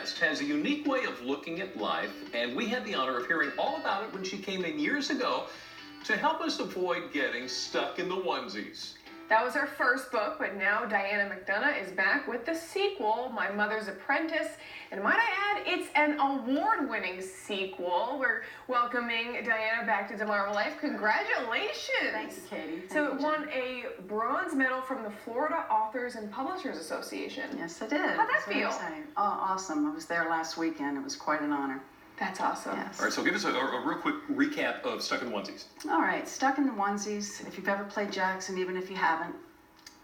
guest has a unique way of looking at life, and we had the honor of hearing all about it when she came in years ago to help us avoid getting stuck in the onesies. That was her first book, but now Diana McDonough is back with the sequel, My Mother's Apprentice. And might I add, it's an award-winning sequel. We're welcoming Diana back to Delmarva Life. Congratulations! Thanks, Katie. So it won a bronze medal from the Florida Authors and Publishers Association. Yes, I did. How'd that feel? Oh, awesome. I was there last weekend. It was quite an honor. That's awesome. Yes. All right, so give us a real quick recap of Stuck in the Onesies. All right, Stuck in the Onesies, if you've ever played Jackson, even if you haven't,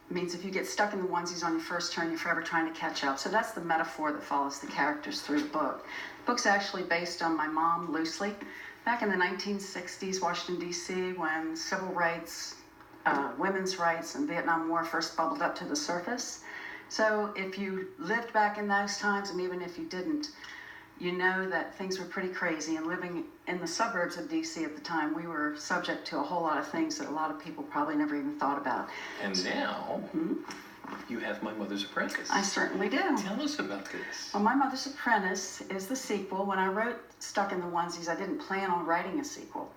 means if you get stuck in the onesies on your first turn, you're forever trying to catch up. So that's the metaphor that follows the characters through the book. The book's actually based on my mom, loosely. Back in the 1960s, Washington, D.C., when civil rights, women's rights, and Vietnam War first bubbled up to the surface. So if you lived back in those times, and even if you didn't, you know that things were pretty crazy, and living in the suburbs of D.C. at the time, we were subject to a whole lot of things that a lot of people probably never even thought about. And now, you have My Mother's Apprentice. I certainly do. Tell us about this. Well, My Mother's Apprentice is the sequel. When I wrote Stuck in the Onesies, I didn't plan on writing a sequel.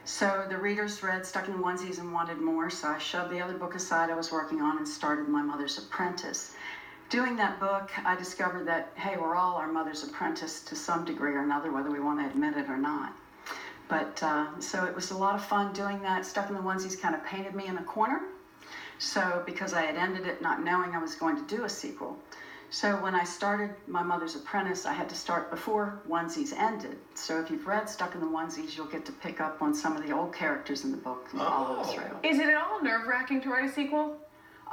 So the readers read Stuck in the Onesies and wanted more, so I shoved the other book aside I was working on and started My Mother's Apprentice. Doing that book, I discovered that, hey, we're all our mother's apprentice to some degree or another, whether we want to admit it or not. But so it was a lot of fun doing that. Stuck in the Onesies kind of painted me in a corner. So because I had ended it not knowing I was going to do a sequel. So when I started My Mother's Apprentice, I had to start before Onesies ended. So if you've read Stuck in the Onesies, you'll get to pick up on some of the old characters in the book and follow through. Is it at all nerve-wracking to write a sequel?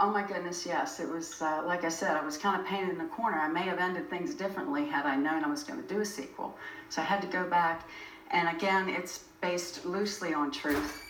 Oh my goodness, yes. It was, like I said, I was kind of painted in a corner. I may have ended things differently had I known I was going to do a sequel. So I had to go back. And again, it's based loosely on truth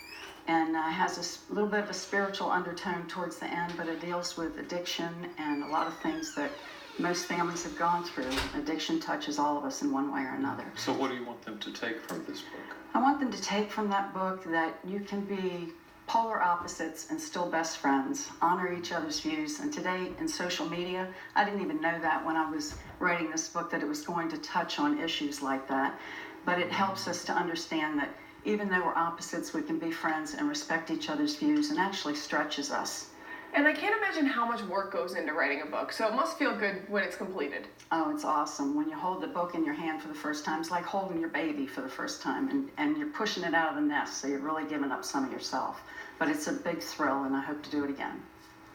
and has a little bit of a spiritual undertone towards the end, but it deals with addiction and a lot of things that most families have gone through. Addiction touches all of us in one way or another. So what do you want them to take from this book? I want them to take from that book that you can be polar opposites and still best friends, honor each other's views. And today in social media, I didn't even know that when I was writing this book that it was going to touch on issues like that. But it helps us to understand that even though we're opposites, we can be friends and respect each other's views, and actually stretches us. And I can't imagine how much work goes into writing a book, so it must feel good when it's completed. Oh, it's awesome. When you hold the book in your hand for the first time, it's like holding your baby for the first time, and you're pushing it out of the nest, so you're really giving up some of yourself. But it's a big thrill, and I hope to do it again.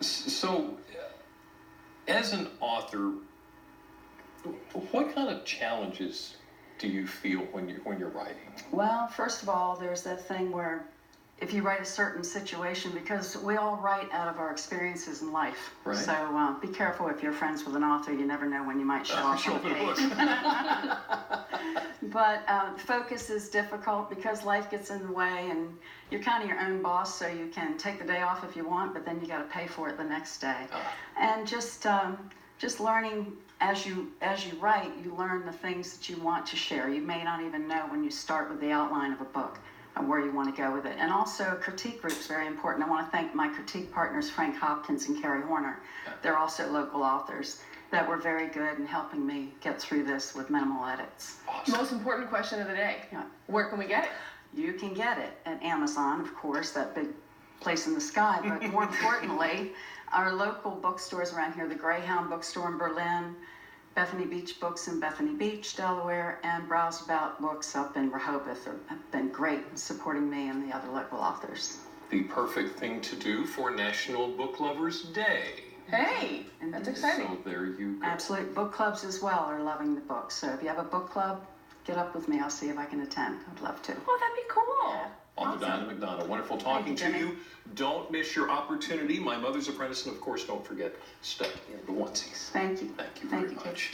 So, as an author, what kind of challenges do you feel when you're writing? Well, first of all, there's that thing where if you write a certain situation, because we all write out of our experiences in life. Right. So be careful if you're friends with an author. You never know when you might show up on the page. But focus is difficult because life gets in the way, and you're kind of your own boss, so you can take the day off if you want, but then you got to pay for it the next day. And just learning as you write, you learn the things that you want to share. You may not even know when you start with the outline of a book where you want to go with it. And also, critique group is very important. I want to thank my critique partners, Frank Hopkins and Carrie Horner. They're also local authors that were very good in helping me get through this with minimal edits. Awesome. Most important question of the day. Yeah. Where can we get it? You can get it at Amazon, of course, that big place in the sky, but more importantly, our local bookstores around here, the Greyhound Bookstore in Berlin, Bethany Beach Books in Bethany Beach, Delaware, and Browse About Books up in Rehoboth have been great in supporting me and the other local authors. The perfect thing to do for National Book Lovers Day. Hey, that's exciting. So there you go. Absolute book clubs as well are loving the book. So if you have a book club, get up with me. I'll see if I can attend. I'd love to. Oh, that'd be cool. On to Diana McDonough. Wonderful talking to you. Don't miss your opportunity. My Mother's Apprentice, and of course, don't forget Stuck in the Onesies. Thank you. Thank you very much.